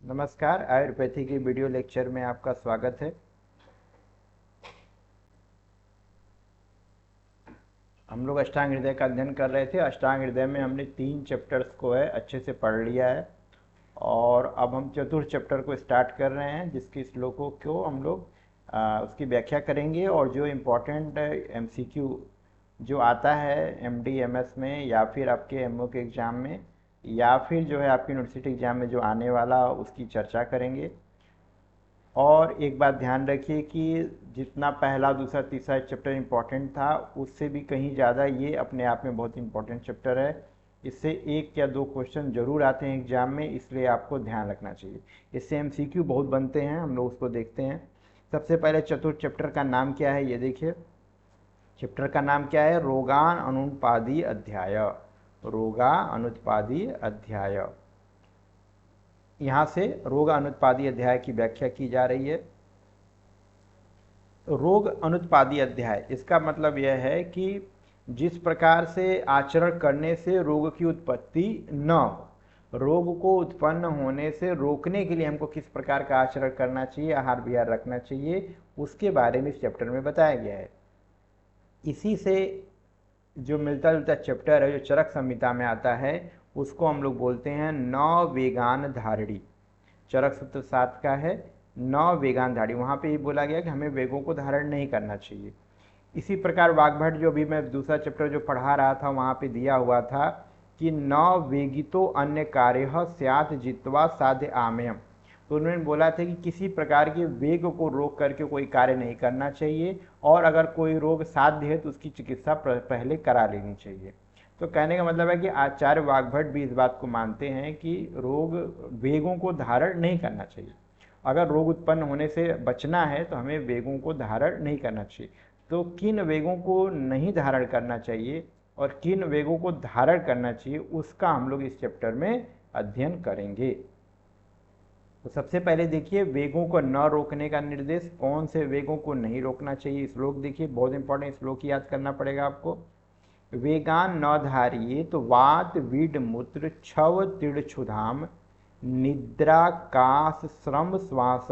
नमस्कार, आयुर्वेदी की video lecture में आपका स्वागत है। हम लोग अष्टांग हृदय का अध्ययन कर रहे थे। अष्टांग हृदय में हमने 3 चैप्टर्स को अच्छे से पढ़ लिया है और अब हम चतुर्थ चैप्टर को स्टार्ट कर रहे हैं, जिसके श्लोकों को हम लोग उसकी व्याख्या करेंगे और जो इम्पोर्टेंट एमसीक्यू जो आता है एमडी एमएस में या फिर आपके एमओ के एग्ज़ाम में या फिर जो है आपकी यूनिवर्सिटी एग्ज़ाम में जो आने वाला उसकी चर्चा करेंगे। और एक बात ध्यान रखिए कि जितना पहला दूसरा तीसरा चैप्टर इम्पोर्टेंट था, उससे भी कहीं ज़्यादा ये अपने आप में बहुत इम्पोर्टेंट चैप्टर है। इससे 1 या 2 क्वेश्चन जरूर आते हैं एग्जाम में, इसलिए आपको ध्यान रखना चाहिए। इससे एमसीक्यू बहुत बनते हैं, हम लोग उसको देखते हैं। सबसे पहले चतुर्थ चैप्टर का नाम क्या है, ये देखिए। चैप्टर का नाम क्या है? रोगान अनुत्पादी अध्याय। रोगा अनुत्पादी अध्याय। यहाँ से रोग अनुत्पादी अध्याय की व्याख्या की जा रही है। रोग अनुत्पादी अध्याय, इसका मतलब यह है कि जिस प्रकार से आचरण करने से रोग की उत्पत्ति न हो, रोग को उत्पन्न होने से रोकने के लिए हमको किस प्रकार का आचरण करना चाहिए, आहार विहार रखना चाहिए, उसके बारे में इस चैप्टर में बताया गया है। इसी से जो मिलता जुलता चैप्टर है जो चरक संहिता में आता है, उसको हम लोग बोलते हैं नौ वेगान धारणी। चरक सूत्र 7 का है, 9 वेगान धारणी। वहाँ पे ये बोला गया कि हमें वेगों को धारण नहीं करना चाहिए। इसी प्रकार वाग्भट, जो भी मैं दूसरा चैप्टर जो पढ़ा रहा था वहाँ पे दिया हुआ था कि 9 वेगितो अन्य कार्य स्यात् जित्वा साध्य आमयम। तो उन्होंने बोला था कि किसी प्रकार के वेग को रोक करके कोई कार्य नहीं करना चाहिए और अगर कोई रोग साध्य है तो उसकी चिकित्सा पहले करा लेनी चाहिए। तो कहने का मतलब है कि आचार्य वाग्भट भी इस बात को मानते हैं कि रोग वेगों को धारण नहीं करना चाहिए। अगर रोग उत्पन्न होने से बचना है तो हमें वेगों को धारण नहीं करना चाहिए। तो किन वेगों को नहीं धारण करना चाहिए और किन वेगों को धारण करना चाहिए, उसका हम लोग इस चैप्टर में अध्ययन करेंगे। तो सबसे पहले देखिए, वेगों को न रोकने का निर्देश। कौन से वेगों को नहीं रोकना चाहिए, श्लोक देखिए, बहुत इंपॉर्टेंट श्लोक याद करना पड़ेगा आपको। वेगान न धारिये तो वात वीड मूत्र छव तीड़ क्षुधाम निद्रा काश श्रम श्वास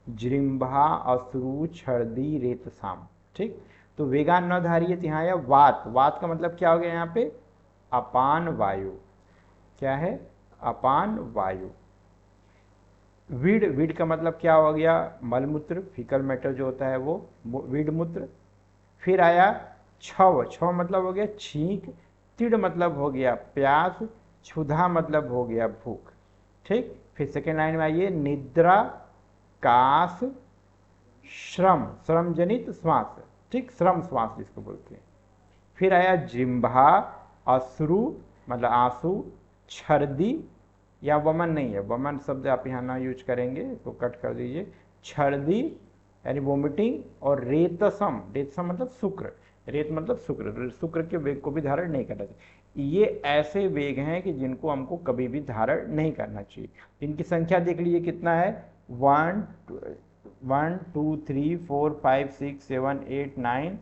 जृंभा अश्रु छर्दी रेतसाम। ठीक, तो वेगान न धारिये, यहाँ है वात। वात का मतलब क्या हो गया यहाँ पे? अपान वायु। क्या है? अपान वायु। वीड, वीड का मतलब क्या हो गया? मलमूत्र, फीकल मैटर जो होता है वो वीड मूत्र। फिर आया छव, छव मतलब हो गया छींक, तिड़ मतलब हो गया प्यास, क्षुधा मतलब हो गया भूख। ठीक, फिर सेकेंड लाइन में आइए, निद्रा काश श्रम, श्रम जनित श्वास। ठीक, श्रम श्वास जिसको बोलते हैं। फिर आया जिम्भा, अश्रु मतलब आंसू, छर्दी या वमन नहीं है, वमन शब्द आप यहाँ ना यूज करेंगे, इसको कट कर दीजिए। छर्दी यानी वोमिटिंग, और रेतसम, रेतसम मतलब शुक्र, रेत मतलब शुक्र, शुक्र के वेग को भी धारण नहीं करना चाहिए। ये ऐसे वेग हैं कि जिनको हमको कभी भी धारण नहीं करना चाहिए। इनकी संख्या देख लीजिए कितना है, 1 2 3 4 5 6 7 8 9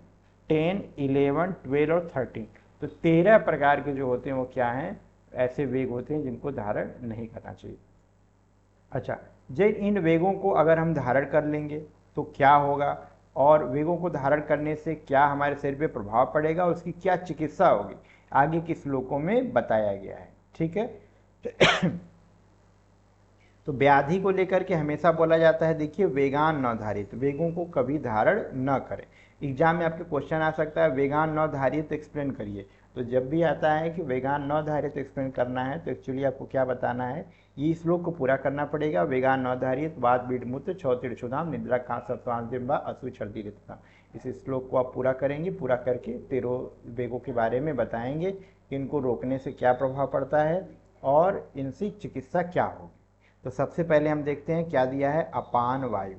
10 11 12 और 13। तो 13 प्रकार के जो होते हैं वो क्या हैं? ऐसे वेग होते हैं जिनको धारण नहीं करना चाहिए। अच्छा, जब इन वेगों को अगर हम धारण कर लेंगे तो क्या होगा, और वेगों को धारण करने से क्या हमारे शरीर पे प्रभाव पड़ेगा, उसकी क्या चिकित्सा होगी, आगे के श्लोकों में बताया गया है। ठीक है। तो व्याधि को लेकर के हमेशा बोला जाता है, देखिए, वेगान न धारित, वेगों को कभी धारण न करें। एग्जाम में आपके क्वेश्चन आ सकता है, वेगान न धारित तो एक्सप्लेन करिए। तो जब भी आता है कि वेगान न धारित तो एक्सप्लेन करना है, तो एक्चुअली आपको क्या बताना है, ये श्लोक को पूरा करना पड़ेगा। वेगान न धारित वाद बीड मूत्र छौतीड़ क्षुधाम निद्रा कांस सत्वांतिम्बा असु छर्दी रेतसाम। इस श्लोक को आप पूरा करेंगे, पूरा करके 13 वेगों के बारे में बताएंगे कि इनको रोकने से क्या प्रभाव पड़ता है और इनकी चिकित्सा क्या होगी। तो सबसे पहले हम देखते हैं क्या दिया है, अपान वायु।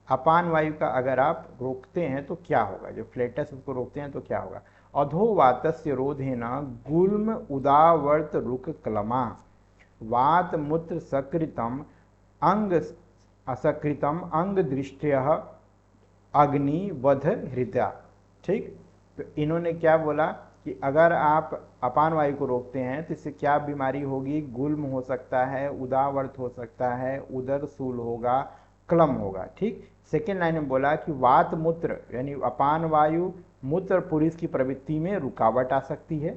अपान वायु का अगर आप रोकते हैं तो क्या होगा, जो फ्लेटस उसको रोकते हैं तो क्या होगा। अधोवातस्य रोधेन गुल्म उदावर्त रुक क्लमा वात मूत्र सकृतम अंग असकृतम अंग दृष्टय अग्नि वध हृदय। ठीक, तो इन्होंने क्या बोला कि अगर आप अपान वायु को रोकते हैं तो इससे क्या बीमारी होगी, गुल्म हो सकता है, उदावर्त हो सकता है, उदर शूल होगा, क्लम होगा। ठीक, सेकेंड लाइन में बोला कि वात मूत्र यानी अपान वायु मूत्र पुरुष की प्रवृत्ति में रुकावट आ सकती है।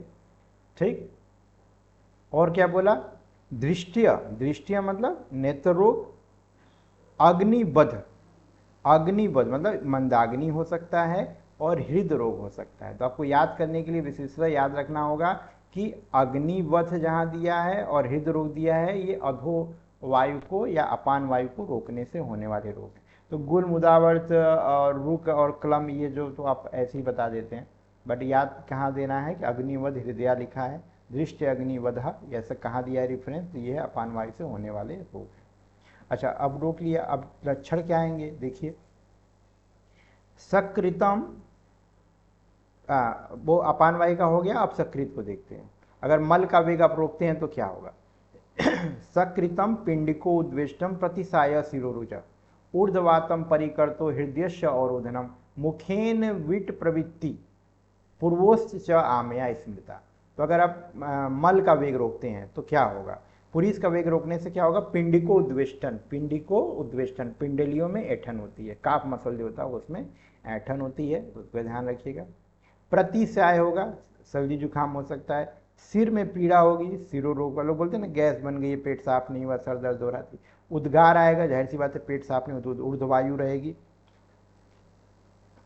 ठीक, और क्या बोला, दृष्टिय, दृष्टिय मतलब नेत्र रोग, अग्निबध, अग्निबध मतलब मंदाग्नि हो सकता है, और हृदय रोग हो सकता है। तो आपको याद करने के लिए विशेषता याद रखना होगा कि अग्निबध जहां दिया है और हृदय रोग दिया है, ये अधो वायु को या अपान वायु को रोकने से होने वाले रोग हैं। तो गुल, मुदावर्त और रुक और क्लम, ये जो तो आप ऐसे ही बता देते हैं, बट याद कहाँ देना है कि अग्निवध हृदय लिखा है, दृष्टि अग्निवध, ऐसा कहाँ दिया है रेफरेंस, तो ये है अपान वायु से होने वाले रोग हैं। अच्छा, अब रोक लिया, अब लक्षण क्या आएंगे देखिए। सकृतम, वो अपान वायु का हो गया। अब सकृत को देखते हैं, अगर मल का वेग आप रोकते हैं तो क्या होगा। सकृतम पिंडिको उद्वेष्टम प्रतिसाय शिरोरुज ऊर्ध्वातम परिकर्तो हृदयस्य अवरोधनम मुखेन विट प्रवृत्ति पूर्वोश्च च आमया स्मृता। तो अगर आप मल का वेग रोकते हैं तो क्या होगा, पुरीस का वेग रोकने से क्या होगा, पिंडिको उद्वेष्टन, पिंडिको उद्वेष्टन, पिंडलियों में ऐठन होती है, काफ मसल जो होता है उसमें ऐठन होती है, उसका ध्यान रखिएगा। प्रतिसाय होगा, सर्दी जुकाम हो सकता है। सिर में पीड़ा होगी, सिरो रोग वालों बोलते हैं ना, गैस बन गई है, पेट साफ नहीं हुआ, सर दर्द हो रहा थी। उद्गार आएगा, जाहिर सी बात है पेट साफ नहीं हो तो ऊर्ध्ववायु रहेगी।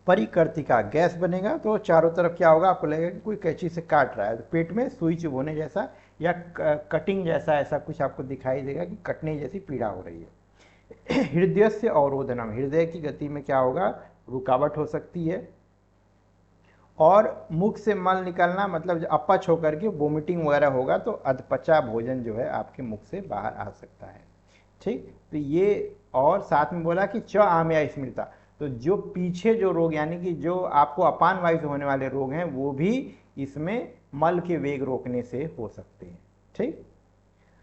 परिकर्तिका, गैस बनेगा तो चारों तरफ क्या होगा, आपको लगेगा कि कोई कैंची से काट रहा है, तो पेट में सुई चुभोने जैसा या कटिंग जैसा ऐसा कुछ आपको दिखाई देगा कि कटने जैसी पीड़ा हो रही है। हृदय से अवरोधनम, हृदय की गति में क्या होगा, रुकावट हो सकती है। और मुख से मल निकलना मतलब अपच होकर के वोमिटिंग वगैरह होगा, तो अधपचा भोजन जो है आपके मुख से बाहर आ सकता है। ठीक, तो ये, और साथ में बोला कि च आमया स्मृता, तो जो पीछे जो रोग यानी कि जो आपको अपान वायु से होने वाले रोग हैं वो भी इसमें मल के वेग रोकने से हो सकते हैं। ठीक,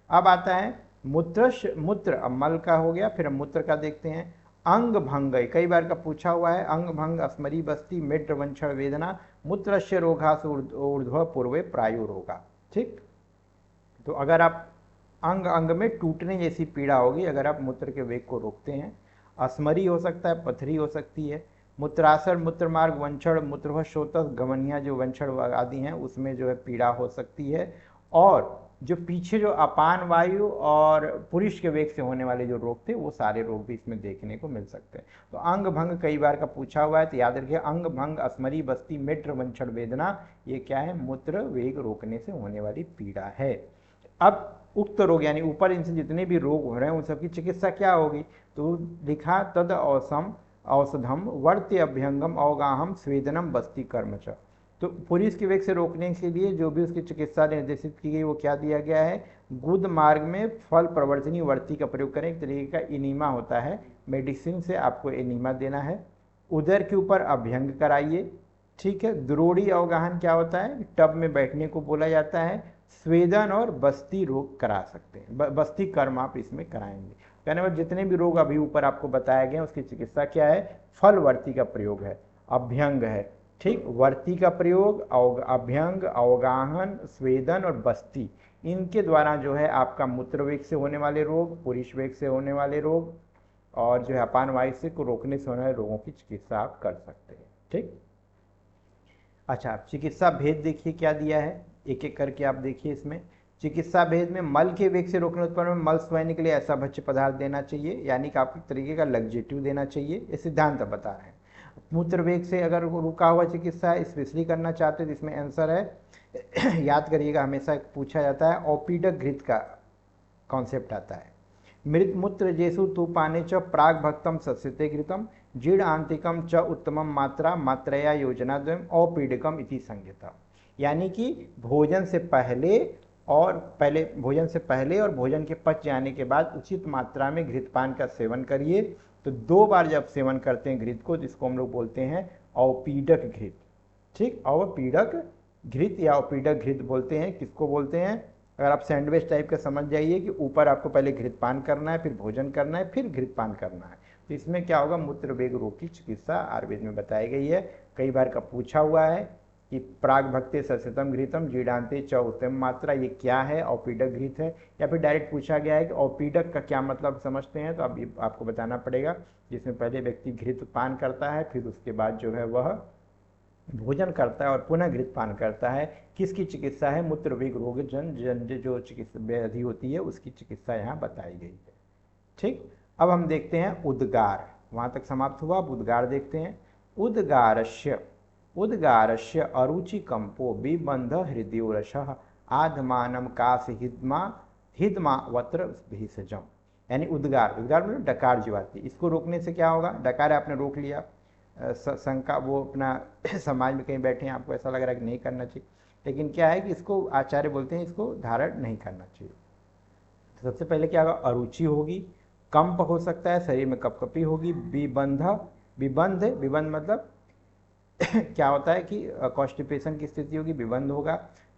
अब आता है मूत्र, मूत्र अब मल का हो गया, फिर हम मूत्र का देखते हैं। अंग भंग, कई बार का पूछा हुआ है, अंग भंग अस्मरी बस्ती मेड्र वंशण वेदना मूत्रस्य रोघास ऊर्ध्व पूर्वे प्रायु रोगा। ठीक, तो अगर आप अंग अंग में टूटने जैसी पीड़ा होगी अगर आप मूत्र के वेग को रोकते हैं। अस्मरी हो सकता है, पथरी हो सकती है, मूत्राशर, मूत्रमार्ग, वंशण, मूत्र शोतस, गमनिया जो वंशण आदि हैं उसमें जो है पीड़ा हो सकती है। और जो पीछे जो अपान वायु और पुरुष के वेग से होने वाले जो रोग थे वो सारे रोग भी इसमें देखने को मिल सकते हैं। तो अंग भंग कई बार का पूछा हुआ है, तो याद रखिए अंग भंग अस्मरी बस्ती मेट्र वंशण वेदना, ये क्या है, मूत्र वेग रोकने से होने वाली पीड़ा है। अब उक्त रोग यानी ऊपर इनसे जितने भी रोग हो रहे हैं उन सबकी चिकित्सा क्या होगी, तो लिखा तद औसम औषधम वर्त्य अभ्यंगम अवगाहम स्वेदनम बस्ती कर्मच। तो पुलिस के वेग से रोकने के लिए जो भी उसकी चिकित्सा निर्देशित की गई वो क्या दिया गया है, गुद मार्ग में फल प्रवर्तनी वर्ती का प्रयोग करें, एक तरीके का इनीमा होता है, मेडिसिन से आपको एनीमा देना है। उदर के ऊपर अभ्यंग कराइए। ठीक है, द्रोड़ी अवगाहन क्या होता है, टब में बैठने को बोला जाता है। स्वेदन और बस्ती रोग करा सकते हैं, बस्ती कर्म आप इसमें कराएंगे। कहने मतलब जितने भी रोग अभी ऊपर आपको बताए गए उसकी चिकित्सा क्या है, फलवर्ती का प्रयोग है, अभ्यंग है। ठीक, वर्ती का प्रयोग, अभ्यंग, अवगाहन, स्वेदन और बस्ती, इनके द्वारा जो है आपका मूत्र वेग से होने वाले रोग, पुरुष वेग से होने वाले रोग और जो है अपान वायु से को रोकने से होने वाले रोगों की चिकित्सा आप कर सकते हैं। ठीक, अच्छा, चिकित्सा भेद देखिए क्या दिया है, एक एक करके आप देखिए। इसमें चिकित्सा भेद में मल के वेग से रोकने उत्पन्न में मल स्वयं के लिए ऐसा भक्ष्य पदार्थ देना चाहिए, यानी कि आपको तरीके का लग्जेटिव देना चाहिए, ये सिद्धांत बता रहे हैं। मूत्र वेग से अगर रुका हुआ चिकित्सा है स्पेशली करना चाहते हैं तो इसमें आंसर है याद करिएगा, हमेशा पूछा जाता है औपीडक घृत का कॉन्सेप्ट आता है। मृत मूत्र जेसु तूपाने च प्राग भक्तम सस्यते घृतम जीर्ण आंतिकम च उत्तमम मात्रा मात्रया योजनाद्वयम औपीडकम इति संज्ञता, यानी कि भोजन से पहले और भोजन के पच जाने के बाद उचित मात्रा में घृतपान का सेवन करिए। तो 2 बार जब सेवन करते हैं घृत को, जिसको हम लोग बोलते हैं औपीडक घृत। ठीक, औपीडक घृत या औपीडक घृत बोलते हैं, किसको बोलते हैं, अगर आप सैंडविच टाइप का समझ जाइए कि ऊपर आपको पहले घृतपान करना है, फिर भोजन करना है, फिर घृतपान करना है। तो इसमें क्या होगा, मूत्र वेग रोग की चिकित्सा आयुर्वेद में बताई गई है, कई बार का पूछा हुआ है। कि प्राग भक्ते सस्यतम घृतम जीडांते च उत्तम मात्रा, ये क्या है, औपीडक घृत है, या फिर डायरेक्ट पूछा गया है कि औपीडक का क्या मतलब समझते हैं, तो अब आपको बताना पड़ेगा। जिसमें पहले व्यक्ति घृत पान करता है, फिर उसके बाद जो है वह भोजन करता है और पुनः घृत पान करता है। किसकी चिकित्सा है, मूत्र वेग रोग जन जो चिकित्सा व्याधि होती है उसकी चिकित्सा यहाँ बताई गई है। ठीक, अब हम देखते हैं उद्गार, वहां तक समाप्त हुआ। अब उद्गार देखते हैं। उद्गारस्य उद्गारस्य अरुचिकंपो विबंध हृदयोरशः आधमानम कास हिद्मा हिद्मा वत्र भेषजम। यानी उद्गार, उद्गार मतलब डकार जो आती है, इसको रोकने से क्या होगा, डकार आपने रोक लिया, शंका वो अपना समाज में कहीं बैठे हैं, आपको ऐसा लग रहा है कि नहीं करना चाहिए, लेकिन क्या है कि इसको आचार्य बोलते हैं इसको धारण नहीं करना चाहिए। तो सबसे पहले क्या होगा, अरुचि होगी, कंप हो सकता है, शरीर में कपकपी होगी, विबंध विबंध मतलब क्या होता है कि कॉन्स्टिपेशन की स्थिति होगी, विबंध होगा,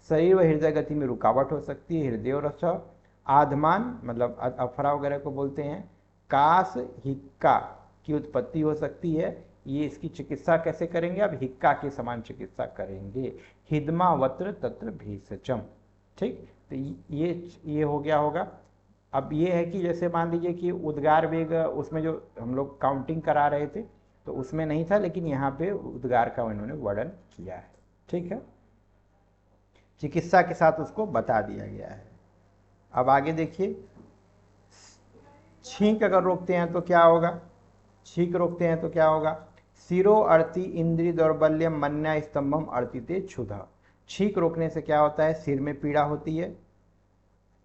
शरीर व हृदय गति में रुकावट हो सकती है, हृदय रस, आधमान मतलब अफरा वगैरह को बोलते हैं, कास हिक्का की उत्पत्ति हो सकती है। ये इसकी चिकित्सा कैसे करेंगे, अब हिक्का के समान चिकित्सा करेंगे, हिदमा वत्र तत्र भेषजम। ठीक, तो ये हो गया होगा। अब ये है कि जैसे मान लीजिए कि उद्गार वेग, उसमें जो हम लोग काउंटिंग करा रहे थे तो उसमें नहीं था, लेकिन यहाँ पे उद्गार का उन्होंने वर्णन किया है। ठीक है, चिकित्सा के साथ उसको बता दिया गया है। अब आगे देखिए, छींक अगर रोकते हैं तो क्या होगा, छींक रोकते हैं तो क्या होगा, सिरो अर्ति इंद्रिय दौर्बल्यम मन्या स्तंभम अर्तिते क्षुधा। छींक रोकने से क्या होता है, सिर में पीड़ा होती है,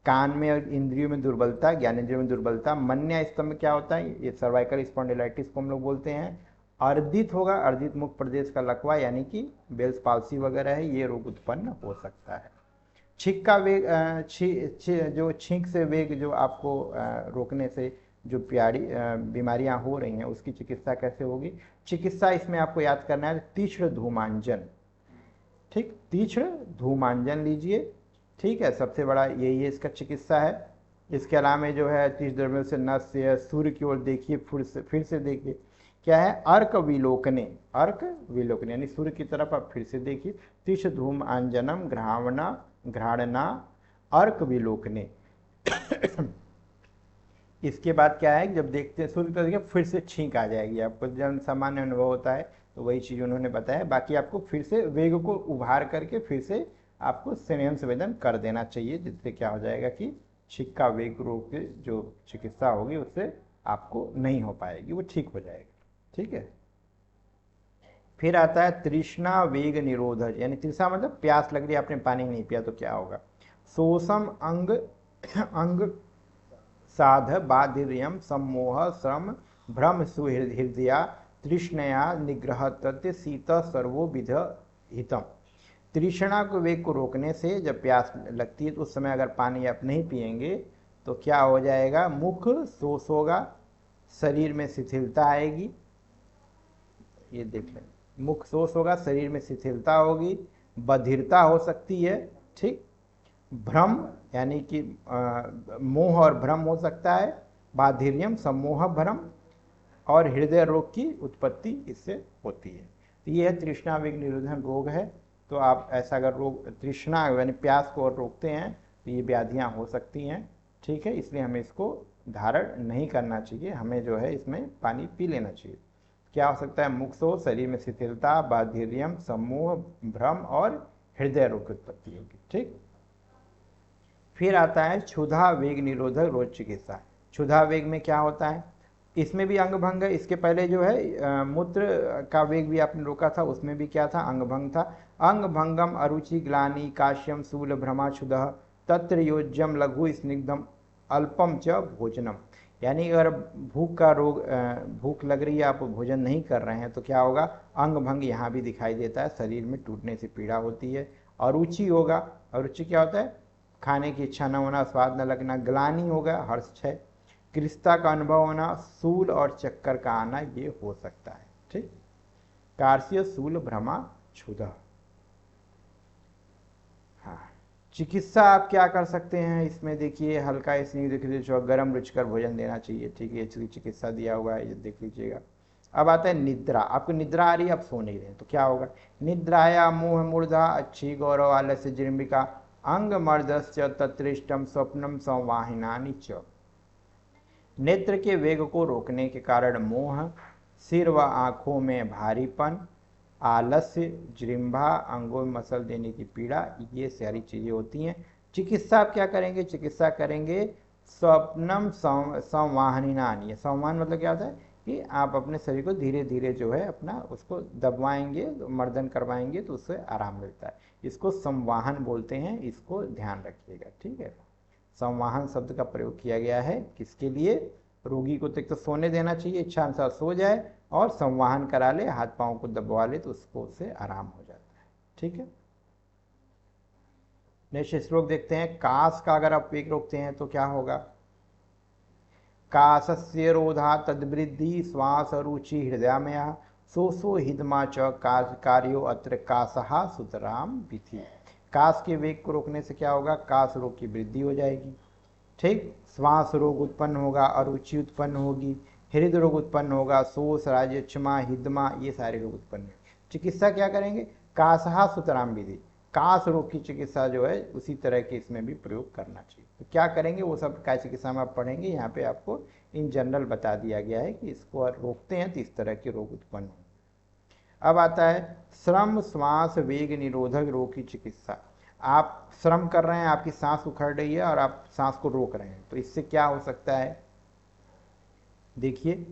कान में और इंद्रियों में दुर्बलता, ज्ञानेंद्रियों में दुर्बलता, मन्या स्तंभ क्या होता है, ये सर्वाइकल स्पॉन्डिलाइटिस को हम लोग बोलते हैं। अर्दित होगा, अर्दित मुख प्रदेश का लकवा यानी कि बेल्स पाल्सी वगैरह है, ये रोग उत्पन्न हो सकता है। छींक का वेग, जो छींक से वेग जो आपको रोकने से जो प्यारी बीमारियां हो रही हैं उसकी चिकित्सा कैसे होगी, चिकित्सा इसमें आपको याद करना है तीक्ष्ण धूमांजन। ठीक, तीक्ष्ण धूमांजन लीजिए। ठीक है, सबसे बड़ा यही है इसका चिकित्सा है। इसके अलावा जो है 30 द्रव्यों से नस से सूर्य की ओर देखिए, फिर से देखिए, क्या है, अर्क विलोकने, अर्क विलोकने यानी सूर्य की तरफ आप फिर से देखिए, तीक्ष्ण धूमांजनम घ्रावना घ्राणना अर्क विलोकने। इसके बाद क्या है, जब देखते हैं सूर्य की तरफ देखिए फिर से छींक आ जाएगी, आपको जब सामान्य अनुभव होता है तो वही चीज़ उन्होंने बताया। बाकी आपको फिर से वेग को उभार करके फिर से आपको संयम संवेदन कर देना चाहिए, जिससे क्या हो जाएगा कि छींक का वेग रोग की जो चिकित्सा होगी उससे आपको नहीं हो पाएगी, वो ठीक हो जाएगा। ठीक है, फिर आता है तृष्णा वेग निरोधक, यानी तृष्णा मतलब प्यास लग रही है, आपने पानी नहीं पिया तो क्या होगा, शोषम अंग अंग साध बाधिर्यम सम्मोह श्रम भ्रम सुहृदया तृष्णया निग्रह तथ्य शीत सर्वो विध हितम। तृष्णा को वेग को रोकने से जब प्यास लगती है तो उस समय अगर पानी आप नहीं पिएंगे तो क्या हो जाएगा, मुख शोष होगा, शरीर में शिथिलता आएगी, ये देख लें, मुख शोष होगा, शरीर में शिथिलता होगी, बधिरता हो सकती है। ठीक, भ्रम यानी कि मोह और भ्रम हो सकता है, बाधिर्यम सम्मोह भ्रम, और हृदय रोग की उत्पत्ति इससे होती है। तो ये है तृष्णा वेग निरोधन रोग है। तो आप ऐसा अगर रोग तृष्णा यानी प्यास को और रोकते हैं तो ये व्याधियाँ हो सकती हैं। ठीक है, इसलिए हमें इसको धारण नहीं करना चाहिए, हमें जो है इसमें पानी पी लेना चाहिए। क्या हो सकता है, मुख शोष, शरीर में शिथिलता, बाधिर्यम, समूह, भ्रम और हृदय रोग की उत्पत्ति होगी। ठीक, फिर आता है क्षुधा वेग निरोधक रोग चिकित्सा। क्षुधा वेग में क्या होता है, इसमें भी अंग भंग है। इसके पहले जो है मूत्र का वेग भी आपने रोका था, उसमें भी क्या था, अंग भंग था। अंग भंगम अरुचि ग्लानि काश्यम शूल भ्रमा क्षुधा तत्र योज्यम लघु स्निग्धम अल्पम च भोजनम। यानी अगर भूख का रोग, भूख लग रही है, आप भोजन नहीं कर रहे हैं तो क्या होगा, अंग भंग यहाँ भी दिखाई देता है, शरीर में टूटने से पीड़ा होती है। अरुचि होगा, अरुचि क्या होता है, खाने की इच्छा न होना, स्वाद न लगना। ग्लानि होगा, हर्ष क्षय, क्रिस्ता का अनुभव होना, सूल और चक्कर का आना, ये हो सकता है। ठीक, कार्स्य सूल भ्रमा क्षुधा। हाँ, चिकित्सा आप क्या कर सकते हैं इसमें, देखिए हल्का स्नेह, देखिए गर्म रुचिकर भोजन देना चाहिए। ठीक है, इसकी चिकित्सा दिया हुआ है, ये देख लीजिएगा। अब आता है निद्रा, आपको निद्रा आ रही है, आप सो नहीं रहे, तो क्या होगा? निद्राया मोह मूर्धा अच्छी गौरव आलस्य जृंबिका अंग मर्दस्य तत्रिष्टम स्वप्नम संवाहिनानि च। नेत्र के वेग को रोकने के कारण मोह, सिर व आंखों में भारीपन, आलस्य, जृंभा, अंगों में मसल देने की पीड़ा, ये सारी चीजें होती हैं। चिकित्सा आप क्या करेंगे? चिकित्सा करेंगे स्वप्नम संवाहनिनानि। संवाहन मतलब क्या होता है कि आप अपने शरीर को धीरे धीरे जो है अपना उसको दबवाएंगे, मर्दन करवाएंगे तो उससे आराम मिलता है। इसको संवाहन बोलते हैं, इसको ध्यान रखिएगा, ठीक है। संवाहन शब्द का प्रयोग किया गया है किसके लिए? रोगी को तो सोने देना चाहिए, इच्छा अनुसार सो जाए और संवाहन करा ले, हाथ पांव को दबवा ले तो उसको उससे आराम हो जाता है, ठीक है। नेक्स्ट श्लोक देखते हैं। कास का अगर आप वेग रोकते हैं तो क्या होगा? कासस्य रोधा तद्वृद्धि श्वास रुचि हृदयमया सो हिदमा च कार्यो अत्र कासहा सुतराम विधि। कास के वेग को रोकने से क्या होगा? कास रोग की वृद्धि हो जाएगी, ठीक। श्वास रोग उत्पन्न होगा, अरुचि उत्पन्न होगी, हृदय रोग उत्पन्न होगा, शोष, राज्यक्षमा, हिदमा, ये सारे रोग उत्पन्न होंगे। चिकित्सा क्या करेंगे? कासहा सुतराम विधि। कास रोग की चिकित्सा जो है उसी तरह के इसमें भी प्रयोग करना चाहिए। तो क्या करेंगे वो सब काय चिकित्सा में आप पढ़ेंगे, यहाँ पे आपको इन जनरल बता दिया गया है कि इसको रोकते हैं तो इस तरह के रोग उत्पन्न होंगे। अब आता है श्रम श्वास वेग निरोधक रोग की चिकित्सा। आप श्रम कर रहे हैं, आपकी सांस उखड़ रही है और आप सांस को रोक रहे हैं, तो इससे क्या हो सकता है? देखिए,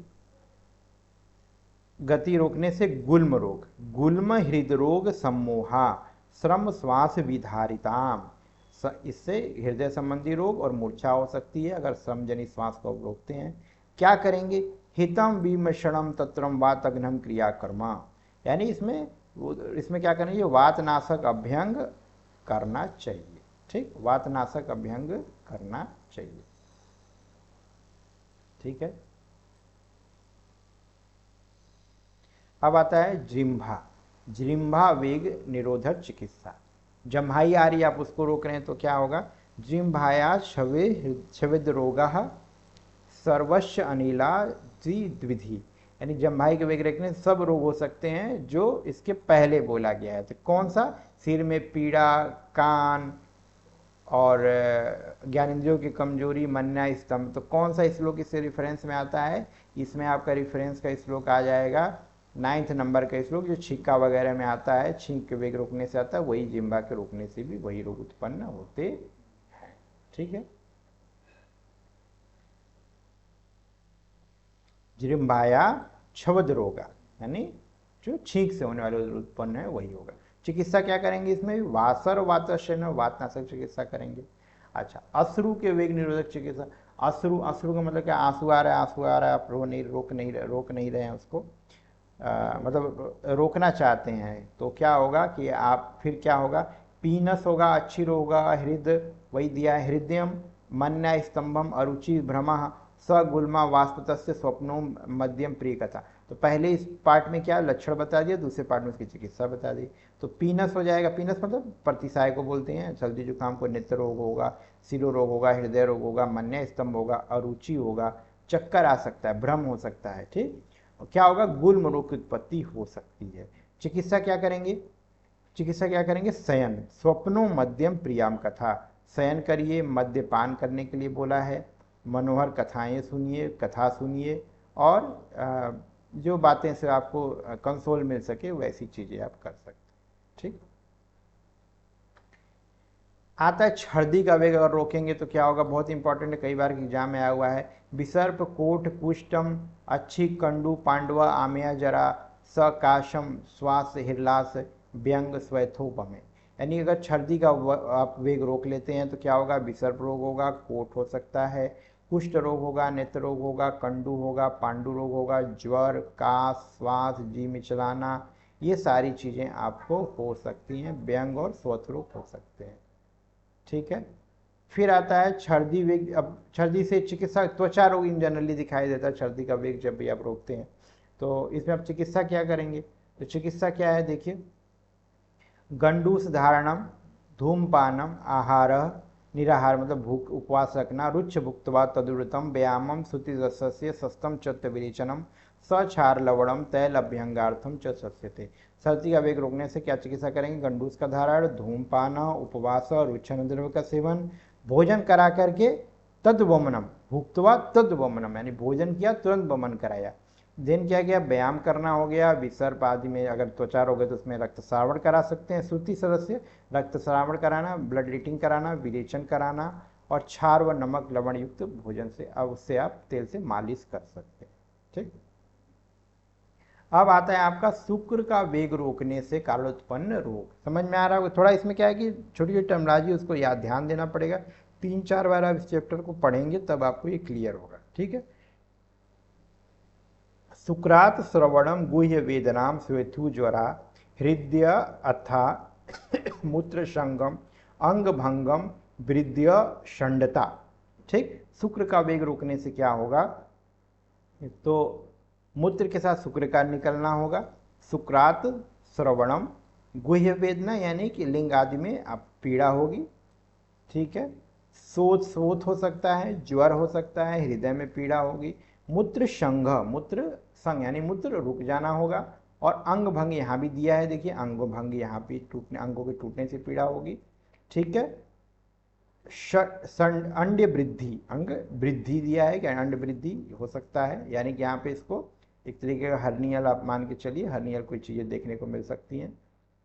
गति रोकने से गुल्म रोग, गुल्म हृदय रोग सम्मोहा श्रम श्वास विधारिताम, इससे हृदय संबंधी रोग और मूर्छा हो सकती है अगर श्रमजनित श्वास को रोकते हैं। क्या करेंगे? हितम विमषणम तत्रम वातघ्नम क्रियाकर्मा, यानी इसमें क्या करेंगे? वातनाशक अभ्यंग करना चाहिए, ठीक। वातनाशक अभ्यंग करना चाहिए, ठीक है। अब आता है जिह्वा, जिह्वा वेग निरोधक चिकित्सा। जम्भाई आ रही है, आप उसको रोक रहे हैं तो क्या होगा? जिह्वाया छवेद रोगा सर्वस्व अनिला द्विधि, यानी जम्भाई के वेग रोकने से सब रोग हो सकते हैं जो इसके पहले बोला गया है। तो कौन सा? सिर में पीड़ा, कान और ज्ञानेंद्रियों की कमजोरी, मन्या, स्तंभ। तो कौन सा श्लोक इससे रेफरेंस में आता है? इसमें आपका रेफरेंस का श्लोक आ जाएगा 9th नंबर का श्लोक, जो छींका वगैरह में आता है, छींक के वेग रोकने से आता है, वही जिह्वा के रोकने से भी वही रोग उत्पन्न होते हैं, ठीक है। जिह्वाया छवद रोगा, यानी जो छींक से होने वाले उत्पन्न है वही होगा। चिकित्सा क्या करेंगे इसमें? वासर वातशन वातनाशक चिकित्सा करेंगे। अच्छा, अश्रु के वेग निरोधक चिकित्सा। अश्रु, अश्रु का मतलब क्या? आंसू आ रहा है, आंसू आ रहा है, आप रोक नहीं रहे हैं उसको, मतलब रोकना चाहते हैं, तो क्या होगा कि आप फिर क्या होगा? पीनस होगा, अच्छी होगा, हृदय वही दिया है, हृदयम, मन्या, स्तंभम, अरुचि, भ्रम, सगुल्मा, वाष्पतस्य, स्वप्नो, मध्यम, प्रिय कथा। तो पहले इस पार्ट में क्या लक्षण बता दिया, दूसरे पार्ट में उसकी चिकित्सा बता दी। तो पीनस हो जाएगा, पीनस मतलब प्रतिसाय को बोलते हैं, सर्दी जुकाम को नेत्र रोग होगा, सिरो रोग होगा, हृदय रोग होगा, मन्या स्तंभ होगा, अरुचि होगा, चक्कर आ सकता है, भ्रम हो सकता है, ठीक। क्या होगा? गुल्म रोग की उत्पत्ति हो सकती है। चिकित्सा क्या करेंगे? चिकित्सा क्या करेंगे? शयन, स्वप्नो मध्यम प्रियाम कथा, शयन करिए, मद्यपान करने के लिए बोला है, मनोहर कथाएं सुनिए, कथा सुनिए, और जो बातें से आपको कंसोल मिल सके वैसी चीजें आप कर सकते हैं, ठीक। आता है छर्दी का वेग, अगर रोकेंगे तो क्या होगा? बहुत इंपॉर्टेंट है, कई बार एग्जाम में आया हुआ है। विसर्प, कोट, कुष्टम, अच्छी, कंडू, पांडवा, आम्या, जरा, सकाशम, श्वास, हिरलास, व्यंग, स्वैथोपमे। यानी अगर छर्दी का आप वेग रोक लेते हैं तो क्या होगा? विसर्प रोग होगा, कोट हो सकता है, कुष्ठ रोग होगा, नेत्र रोग होगा, कंडू होगा, पांडु रोग होगा, ज्वर, काश, श्वास, जी मिचलाना, ये सारी चीज़ें आपको हो सकती हैं, व्यंग और स्वथ रोग हो सकते हैं, ठीक है। फिर आता है छर्दी वेग। अब छर्दी से चिकित्सा, त्वचा रोग इन जनरली दिखाई देता है छर्दी का वेग जब भी आप रोकते हैं, तो इसमें आप चिकित्सा क्या करेंगे? तो चिकित्सा क्या है देखिए, गंडूस धारणम, धूमपानम, आहार, निराहार मतलब भूख उपवास रखना, रुच्छ भुक्तवा तदुरतम, व्यायामम, श्रुति रसस्य सस्तम चत्त विरेचनम, सक्षार लवणम तैल अभ्यंगार्थम च सस्यते। सर्दी का वेग रोकने से क्या चिकित्सा करेंगे? गंडूस का धारण, धूमपान, उपवास और रुच्छन द्रव्य का सेवन, भोजन करा करके तद्वमनम, भुक्तवा तद्वमनम, यानी भोजन किया तुरंत वमन कराया। दिन क्या गया? व्यायाम करना हो गया। विसर्प आदि में अगर त्वचा रोग है तो उसमें रक्तस्रावण करा सकते हैं। श्रुति सदस्य रक्तस्रावण कराना, ब्लड लीटिंग कराना, विरेचन कराना, और क्षार व नमक लवण युक्त भोजन से अब उससे आप तेल से मालिश कर सकते हैं। ठीक। अब आता है आपका शुक्र का वेग रोकने से कारण उत्पन्न रोग। समझ में आ रहा होगा? थोड़ा इसमें क्या है कि छोटी छोटी टर्मोलॉजी उसको याद ध्यान देना पड़ेगा। 3-4 बार आप इस चैप्टर को पढ़ेंगे तब आपको ये क्लियर होगा। ठीक है। शुक्रात श्रवणम गुह्य वेदनाम स्वेथु ज्वरा हृदय अथा मूत्र संगम अंग भंगम वृद्य षंडता। ठीक। शुक्र का वेग रोकने से क्या होगा? तो मूत्र के साथ शुक्र का निकलना होगा। शुक्रात श्रवणम, गुह्य वेदना यानी कि लिंग आदि में आप पीड़ा होगी। ठीक है। शोथ हो सकता है, ज्वर हो सकता है, हृदय में पीड़ा होगी। मूत्र संघ, मूत्र संघ यानी मूत्र रुक जाना होगा। और अंग भंग यहाँ भी दिया है, देखिए अंग भंग यहाँ भी टूटने, अंगों के टूटने से पीड़ा होगी। ठीक है। अंड वृद्धि, अंग वृद्धि दिया है कि अंड वृद्धि हो सकता है, यानी कि यहाँ पे इसको एक तरीके का हर्नियल आप मान के चलिए, हर्नियल कोई चीज़ें देखने को मिल सकती हैं,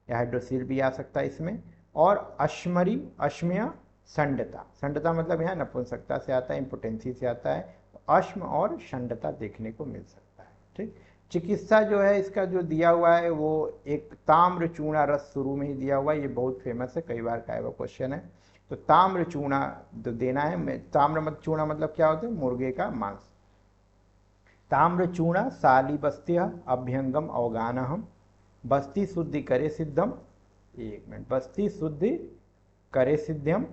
या हाइड्रोसील भी आ सकता है इसमें। और अश्मरी, अश्मय संडता, संडता मतलब यहाँ नपुंसकता से आता है, इम्पोटेंसी से आता है। अश्म और षंडता देखने को मिल सकता है। ठीक। चिकित्सा जो है इसका जो दिया हुआ है वो एक ताम्र चूर्णा रस शुरू में ही दिया हुआ है, ये बहुत फेमस है, कई बार का है वो क्वेश्चन है। तो ताम्र चूर्णा देना है। ताम्र मत चूर्णा मतलब क्या होता है? मुर्गे का मांस। ताम्र चूर्णा सालिबस्त्य अभ्यंगम अवगानहम बस्ती शुद्धि करे सिद्धम, एक मिनट, बस्ती शुद्धि करे सिद्धम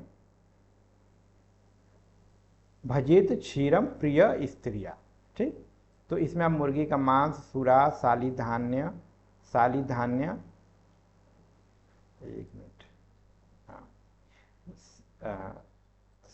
भजेत क्षीरम प्रिय स्त्रिया। ठीक। तो इसमें आप मुर्गी का मांस, सूरा, साली धान्य, एक मिनट, हाँ,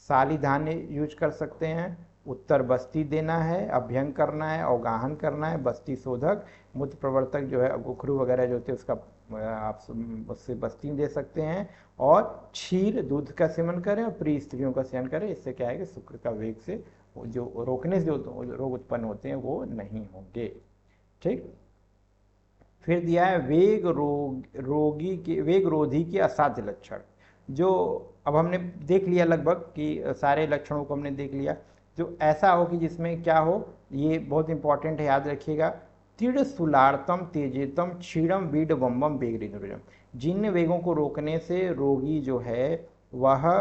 साली धान्य यूज कर सकते हैं। उत्तर बस्ती देना है, अभ्यंग करना है, अवगाहन करना है, बस्ती शोधक, मूत्र प्रवर्तक जो है गुखरू वगैरह जो होते हैं उसका आप उससे बस्ती दे सकते हैं। और क्षीर, दूध का सेवन करें और प्रिय स्त्रियों का सेवन करें। इससे क्या है कि शुक्र का वेग से जो रोकने से जो रोग उत्पन्न होते हैं वो नहीं होंगे। ठीक। फिर दिया है वेग रोगी के वेग रोधी के असाध्य लक्षण। जो अब हमने देख लिया लगभग कि सारे लक्षणों को हमने देख लिया। जो ऐसा हो कि जिसमें क्या हो, ये बहुत इंपॉर्टेंट है, याद रखिएगा। तीड़ सुलार्तम तेजेतम क्षीणम वीड बम्बम वेग, जिन वेगों को रोकने से रोगी जो है वह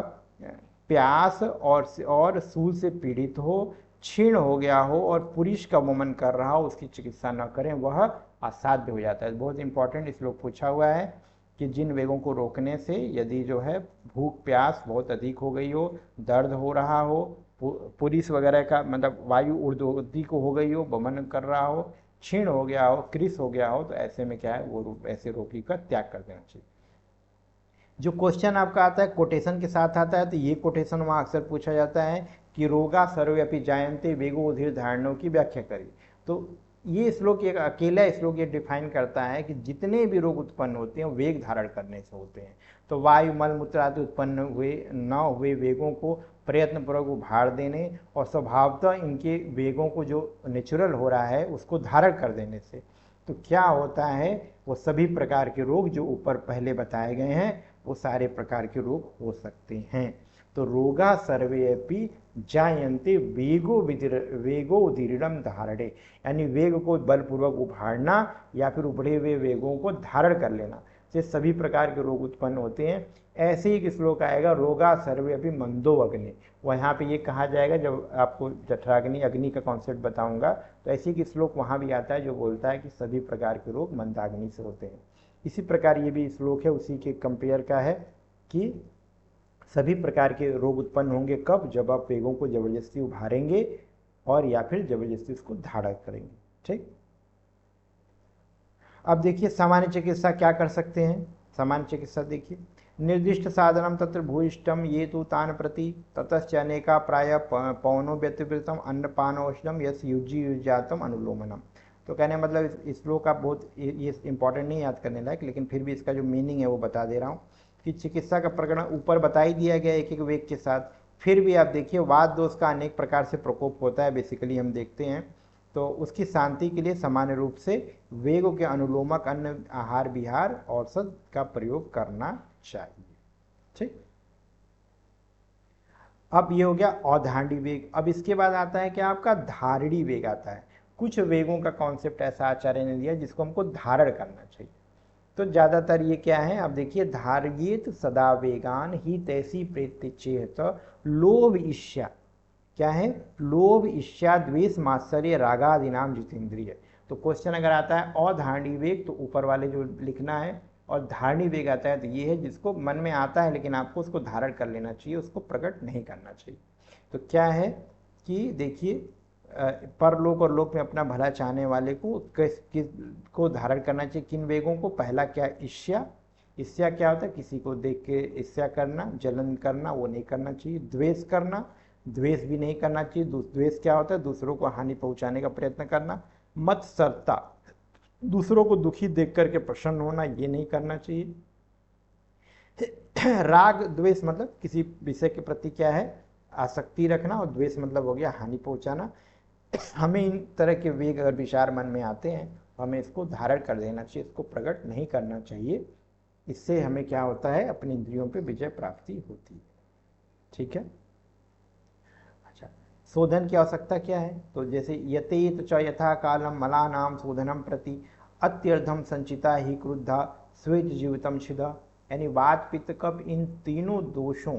प्यास और सूल से पीड़ित हो, क्षीण हो गया हो और पुरुष का वमन कर रहा हो, उसकी चिकित्सा न करें, वह असाध्य हो जाता है। बहुत इंपॉर्टेंट श्लोक पूछा हुआ है कि जिन वेगों को रोकने से यदि जो है भूख प्यास बहुत अधिक हो गई हो, दर्द हो रहा हो, पुरुष वगैरह का मतलब वायु ऊर्ध्वगति को हो गई हो, वमन कर रहा हो, क्षीण हो गया हो, कृश हो गया हो, तो ऐसे में क्या है वो ऐसे रोगी का त्याग कर देना चाहिए। जो क्वेश्चन आपका आता है कोटेशन के साथ आता है, तो ये कोटेशन वहाँ अक्सर पूछा जाता है कि रोगा सर्वव्यापी जायन्ते वेगो उधीर धारणों की व्याख्या करिए। तो ये श्लोक एक अकेला श्लोक ये डिफाइन करता है कि जितने भी रोग उत्पन्न होते हैं वेग धारण करने से होते हैं। तो वायु मल मूत्र आदि उत्पन्न हुए न हुए वेगों को प्रयत्नपूर्वक उभार देने और स्वभावतः इनके वेगों को जो नेचुरल हो रहा है उसको धारण कर देने से तो क्या होता है, वो सभी प्रकार के रोग जो ऊपर पहले बताए गए हैं वो सारे प्रकार के रोग हो सकते हैं। तो रोगा सर्वेपि जायन्ते वेगो उदीर्णम धारणे, यानी वेग को बलपूर्वक उभारना या फिर उभरे हुए वेगों को धारण कर लेना से सभी प्रकार के रोग उत्पन्न होते हैं। ऐसे ही एक श्लोक आएगा रोगा सर्वेपि मंदो अग्नि, वह यहाँ पे ये कहा जाएगा जब आपको जठराग्नि अग्नि का कॉन्सेप्ट बताऊंगा। तो ऐसे ही श्लोक वहाँ भी आता है जो बोलता है कि सभी प्रकार के रोग मंदाग्नि से होते हैं। इसी प्रकार ये भी श्लोक है उसी के कंपेयर का है कि सभी प्रकार के रोग उत्पन्न होंगे कब, जब आप वेगों को जबरदस्ती उभारेंगे और या फिर जबरदस्ती उसको धारण करेंगे। ठीक। अब देखिए सामान्य चिकित्सा क्या कर सकते हैं। सामान्य चिकित्सा देखिए, निर्दिष्ट साधनम तत्र भूयिष्ठम ये तो तान प्रति ततश्च अनेका प्राय पौनो व्यतिवृतम अन्नपानौषधम यस युज्यातम अनुलोमनम। तो कहने का मतलब इस श्लोक का बहुत ये इंपॉर्टेंट नहीं याद करने लायक, लेकिन फिर भी इसका जो मीनिंग है वो बता दे रहा हूँ कि चिकित्सा का प्रकरण ऊपर बता ही दिया गया एक एक वेग के साथ। फिर भी आप देखिए वात दोष का अनेक प्रकार से प्रकोप होता है, बेसिकली हम देखते हैं, तो उसकी शांति के लिए सामान्य रूप से वेगों के अनुलोमक अन्न आहार विहार औषध का प्रयोग करना चाहिए। ठीक, अब ये हो गया औधांडी वेग। अब इसके बाद आता है क्या आपका धारणी वेग आता है। कुछ वेगों का कॉन्सेप्ट ऐसा आचार्य ने दिया जिसको हमको धारण करना चाहिए। तो ज्यादातर ये क्या है, अब देखिए धारयेत सदा वेगान ही तैसी प्रेत्य चेत लोभ ईर्ष्या, क्या है, लोभ ईर्ष्या द्वेष मात्सर्य रागादि नाम जितेंद्रिय। तो क्वेश्चन अगर आता है अधारणी वेग तो ऊपर वाले जो लिखना है, और धारणी वेग आता है तो ये है जिसको मन में आता है लेकिन आपको उसको धारण कर लेना चाहिए, उसको प्रकट नहीं करना चाहिए। तो क्या है कि देखिए परलोक और लोक में अपना भला चाहने वाले को किस को धारण करना चाहिए, किन वेगों को। पहला क्या, ईर्ष्या। ईर्ष्या क्या होता है, किसी को देख के ईर्ष्या करना, जलन करना, वो नहीं करना चाहिए। द्वेष करना, द्वेष भी नहीं करना चाहिए। द्वेष क्या होता है, दूसरों को हानि पहुंचाने का प्रयत्न करना। मत्सरता, दूसरों को दुखी देख करके प्रसन्न होना, ये नहीं करना चाहिए। राग द्वेष मतलब किसी विषय के प्रति क्या है, आसक्ति रखना, और द्वेष मतलब हो गया हानि पहुंचाना। हमें इन तरह के वेग अगर विचार मन में आते हैं हमें इसको धारण कर देना चाहिए, इसको प्रकट नहीं करना चाहिए। इससे हमें क्या होता है, अपनी इंद्रियों पे विजय प्राप्ति होती है। ठीक है, अच्छा, शोधन की आवश्यकता क्या है, तो जैसे यतेत च यथा कालम मलानाम शोधनम प्रति अत्यर्धम संचिता ही क्रुद्धा स्वेत जीवितम छिदा। यानी वात पित्त कफ इन तीनों दोषों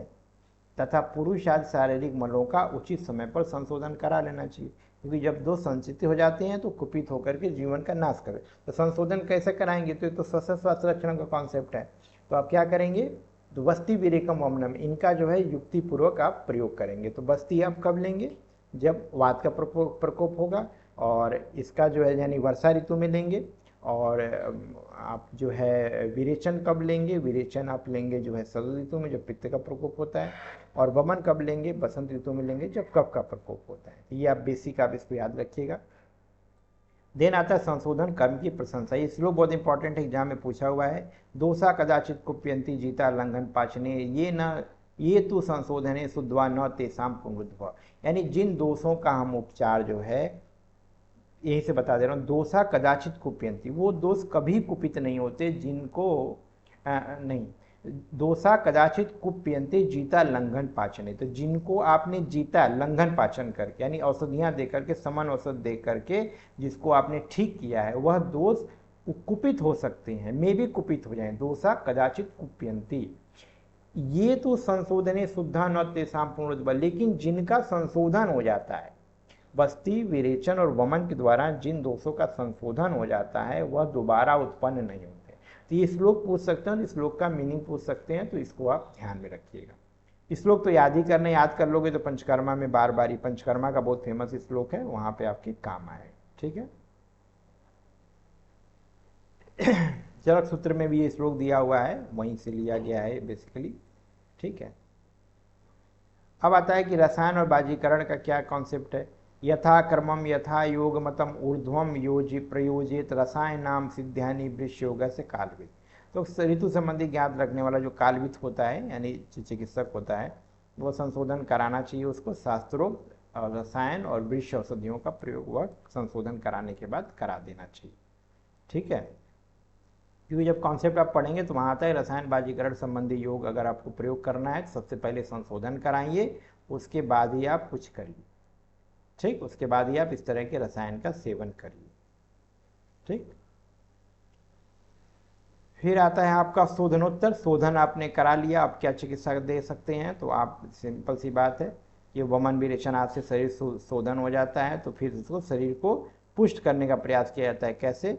तथा पुरुष आदि शारीरिक मलों का उचित समय पर संशोधन करा लेना चाहिए, क्योंकि जब दोष संचित हो जाते हैं तो कुपित होकर के जीवन का नाश करें। तो संशोधन कैसे कराएंगे, तो ये तो स्वास्थ्य रक्षण का कॉन्सेप्ट है। तो आप क्या करेंगे, तो वस्ती विरेकम वमनम, इनका जो है युक्ति पूर्वक आप प्रयोग करेंगे। तो बस्ती आप कब लेंगे, जब वात का प्रकोप होगा, और इसका जो है यानी वर्षा ऋतु में लेंगे। और आप जो है विरेचन कब लेंगे, विरेचन आप लेंगे जो है शरद ऋतु में जब पित्त का प्रकोप होता है। और वमन कब लेंगे, बसंत ऋतु में लेंगे जब कफ का प्रकोप होता है। ये आप बेसिक आप इसको याद रखिएगा। देन आता है संशोधन कर्म की प्रशंसा। ये श्लोक बहुत इंपॉर्टेंट है, एग्जाम में पूछा हुआ है। दोषा कदाचित कुप्यंती जीता लंघन पाचने ये न ये तो संशोधने शुद्धवा न तेसाम पुंगुद्भव। यानी जिन दोषों का हम उपचार जो है, यही से बता दे रहा हूँ, दोषा कदाचित कुप्यंती, वो दोष कभी कुपित नहीं होते जिनको नहीं, दोषा कदाचित कुप्यंते जीता लंघन पाचने, तो जिनको आपने जीता लंघन पाचन करके, यानी औषधियां दे करके, समन औषध दे करके जिसको आपने ठीक किया है, वह दोष कुपित हो सकते हैं, मे भी कुपित हो जाए। दोषा कदाचित कुप्यंती, ये तो संशोधने शुद्धा न तेसाम पूर्ण, लेकिन जिनका संशोधन हो जाता है, बस्ती विरेचन और वमन के द्वारा जिन दोषों का संशोधन हो जाता है वह दोबारा उत्पन्न नहीं होते। तो ये श्लोक पूछ सकते हैं, इस श्लोक का मीनिंग पूछ सकते हैं, तो इसको आप ध्यान में रखिएगा। इस श्लोक तो याद ही करना, याद कर लोगे तो पंचकर्मा में बार बार, पंचकर्मा का बहुत फेमस श्लोक है, वहां पे आपके काम आए। ठीक है, चरक सूत्र में भी ये श्लोक दिया हुआ है, वहीं से लिया गया है बेसिकली। ठीक है, अब आता है कि रसायन और बाजीकरण का क्या कॉन्सेप्ट है। यथा कर्मम यथा योग मतम ऊर्ध्वम योजि प्रयोजित रसायन नाम सिद्ध्यानि वृक्ष योग से कालवित। तो ऋतु संबंधी ज्ञात रखने वाला जो कालवित होता है यानी चिकित्सक होता है, वो संशोधन कराना चाहिए उसको, शास्त्रोक्त रसायन और वृक्ष औषधियों का प्रयोग वह संशोधन कराने के बाद करा देना चाहिए। ठीक है, क्योंकि जब कॉन्सेप्ट आप पढ़ेंगे तो वहाँ आता है रसायन बाजीकरण संबंधी योग अगर आपको प्रयोग करना है तो सबसे पहले संशोधन कराइए, उसके बाद ही आप कुछ करिए। ठीक, उसके बाद ही आप इस तरह के रसायन का सेवन करिए। ठीक, फिर आता है आपका शोधनोत्तर। शोधन आपने करा लिया, आप क्या चिकित्सा दे सकते हैं, तो आप सिंपल सी बात है, ये वमन विरेचन आज से शरीर शोधन हो जाता है, तो फिर उसको शरीर को पुष्ट करने का प्रयास किया जाता है। कैसे,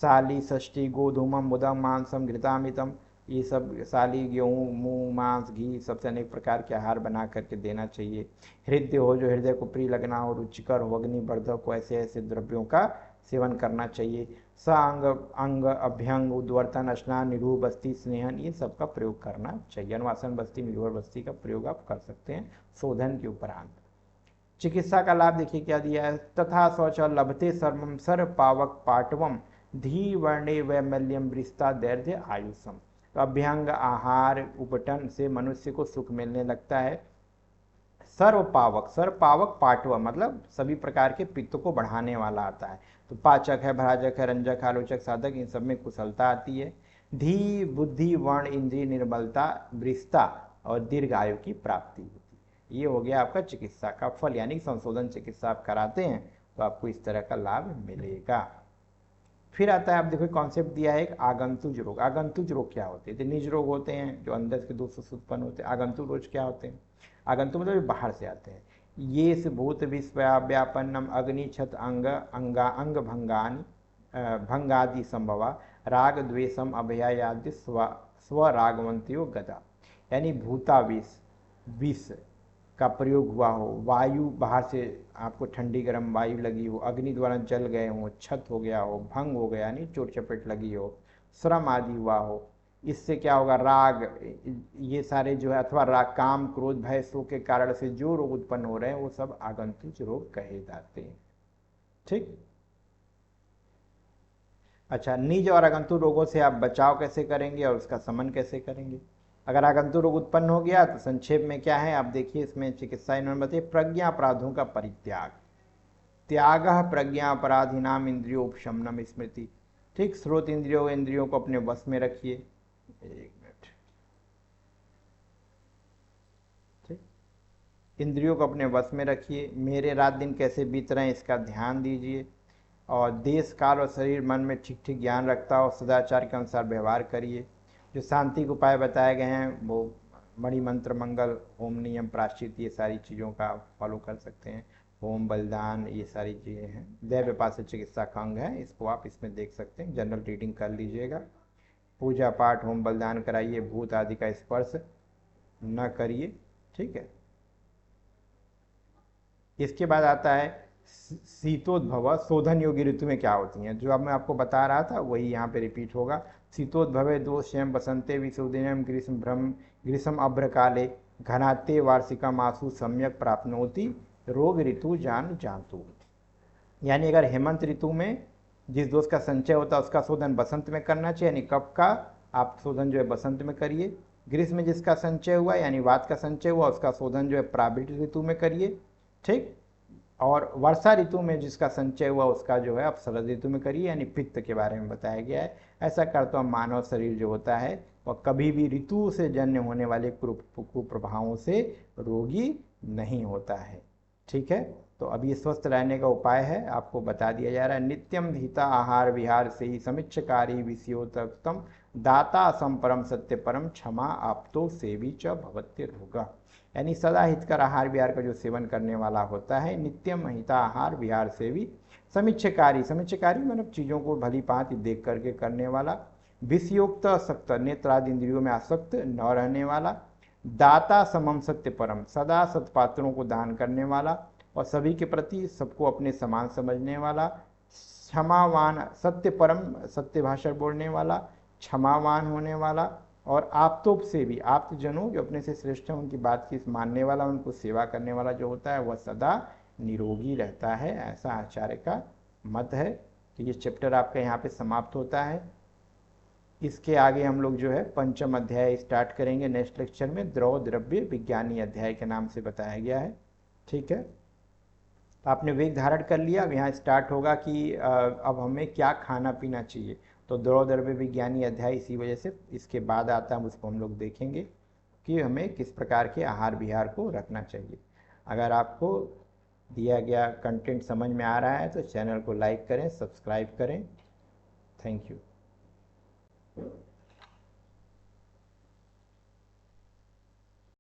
साली षष्ठी गोधूमम मुदम मांसम घृतामितम, ये सब साली गेहूँ मूँग मांस घी सबसे अनेक प्रकार के आहार बना करके देना चाहिए। हृदय हो, जो हृदय को प्रिय लगना हो, रुचिकर हो, अग्निवर्धक हो, ऐसे ऐसे द्रव्यों का सेवन करना चाहिए। स अंग अंग अभ्यंग उद्वर्तन स्नान निरूह बस्ती स्नेहन, ये सब का प्रयोग करना चाहिए। अनुवासन बस्ती निरूह बस्ती का प्रयोग आप कर सकते हैं शोधन के उपरांत। चिकित्सा का लाभ देखिए क्या दिया है, तथा शौच लभते सर्वम सर पावक पाटवम धी वर्णे वैमल्यम वृष्ता दैर्घ्य आयुषम। तो अभ्यंग आहार उपटन से मनुष्य को सुख मिलने लगता है। सर्व पावक पाटव मतलब सभी प्रकार के पित्त को बढ़ाने वाला आता है। तो पाचक है, भ्राजक है, रंजक, आलोचक, साधक, इन सब में कुशलता आती है। धी बुद्धि वर्ण इंद्रिय निर्बलता वृष्ता और दीर्घ आयु की प्राप्ति होती है। ये हो गया आपका चिकित्सा का फल, यानी संशोधन चिकित्सा आप कराते हैं तो आपको इस तरह का लाभ मिलेगा। फिर आता है, आप देखो कॉन्सेप्ट दिया है एक आगंतुज रोग। आगंतुज रोग क्या होते हैं? तो निज रोग होते हैं जो अंदर के दोषों से उत्पन्न होते हैं। आगंतुक रोग क्या होते हैं? आगंतुक मतलब बाहर से आते हैं। ये से भूत विश्वव्यापन्नम अग्नि छत अंग अंगा अंग भंगान भंगादि संभवा राग द्वेषम अभयादि स्वरागवंतियो गदा। यानी भूताविष, विष का प्रयोग हुआ हो, वायु बाहर से आपको ठंडी गर्म वायु लगी हो, अग्नि द्वारा जल गए हो, छत हो गया हो, भंग हो गया यानी चोट चपेट लगी हो, श्रम आदि हुआ हो, इससे क्या होगा? राग, ये सारे जो है, अथवा राग, काम, क्रोध, भय, शोक के कारण से जो रोग उत्पन्न हो रहे हैं वो सब आगंतुक रोग कहे जाते हैं। ठीक। अच्छा, निज और आगंतुक रोगों से आप बचाव कैसे करेंगे और उसका शमन कैसे करेंगे? अगर आगंतुक रोग उत्पन्न हो गया तो संक्षेप में क्या है आप देखिए, इसमें चिकित्सा इन्होंने बताइए, प्रज्ञा अपराधों का परित्याग, त्याग प्रज्ञा अपराधी नाम इंद्रियो उपशमनम स्मृति। ठीक, स्रोत इंद्रियों को अपने वश में रखिए। एक मिनट। ठीक, इंद्रियों को अपने वश में रखिए। मेरे रात दिन कैसे बीत रहे हैं इसका ध्यान दीजिए। और देश काल और शरीर मन में ठीक ठीक ज्ञान रखता हो, सदाचार के अनुसार व्यवहार करिए। जो शांति के उपाय बताए गए हैं वो मणि मंत्र, मंगल, होम नियम, प्रायश्चित, ये सारी चीज़ों का फॉलो कर सकते हैं। होम, बलिदान, ये सारी चीज़ें हैं। दैव व्यापार चिकित्सा का अंग है, इसको आप इसमें देख सकते हैं। जनरल रीडिंग कर लीजिएगा। पूजा पाठ, होम, बलिदान कराइए। भूत आदि का स्पर्श न करिए। ठीक है। इसके बाद आता है शीतोद्भव, शोधन योगी ऋतु में क्या होती हैं? जो अब मैं आपको बता रहा था वही यहाँ पे रिपीट होगा। शीतोद्भवे दो स्वयं बसंते विशुदिनम ग्रीष्म अभ्र काले घनाते वार्षिकम आसु सम्यक प्राप्नोति रोग ऋतु जानतु। यानी अगर हेमंत ऋतु में जिस दोष का संचय होता है उसका शोधन बसंत में करना चाहिए, यानी कफ का आप शोधन जो है बसंत में करिए। ग्रीष्म में जिसका संचय हुआ यानी वात का संचय हुआ उसका शोधन जो है प्राबिट ऋतु में करिए। ठीक। और वर्षा ऋतु में जिसका संचय हुआ उसका जो है आप शरद ऋतु में करिए, यानी पित्त के बारे में बताया गया है। ऐसा करते हुए मानव शरीर जो होता है वह कभी भी ऋतु से जन्य होने वाले कुप्रभावों से रोगी नहीं होता है। ठीक है। तो अब ये स्वस्थ रहने का उपाय है आपको बता दिया जा रहा है। नित्यम धीता आहार विहार से ही समीक्षकारी विषयोत्तम दाता संपरम सत्य परम क्षमा आपतो सेवी च भवत्य रोगा। यानी सदा हितकर आहार विहार का जो सेवन करने वाला होता है, नित्यम हिता आहार विहार से भी समीक्षकारी मतलब चीज़ों को भली भांति देख करके करने वाला, विषयोक्त असक्त नेत्रादि इंद्रियों में आसक्त न रहने वाला, दाता समम सत्य परम सदा सत्पात्रों को दान करने वाला और सभी के प्रति सबको अपने समान समझने वाला, क्षमावान सत्य परम सत्य भाषा बोलने वाला, क्षमावान होने वाला, और आप्तोप से भी आप्तजनों जो अपने से श्रेष्ठ हैं उनकी बात की मानने वाला, उनको सेवा करने वाला जो होता है वह सदा निरोगी रहता है, ऐसा आचार्य का मत है। तो ये चैप्टर आपका यहाँ पे समाप्त होता है। इसके आगे हम लोग जो है पंचम अध्याय स्टार्ट करेंगे नेक्स्ट लेक्चर में। द्रव द्रव्य विज्ञानी अध्याय के नाम से बताया गया है। ठीक है। तो आपने वेग धारण कर लिया। अब यहाँ स्टार्ट होगा कि अब हमें क्या खाना पीना चाहिए। तो द्रव द्रव्य विज्ञानी अध्याय इसी वजह से इसके बाद आता है, उसको हम लोग देखेंगे कि हमें किस प्रकार के आहार विहार को रखना चाहिए। अगर आपको दिया गया कंटेंट समझ में आ रहा है तो चैनल को लाइक करें, सब्सक्राइब करें। Thank you.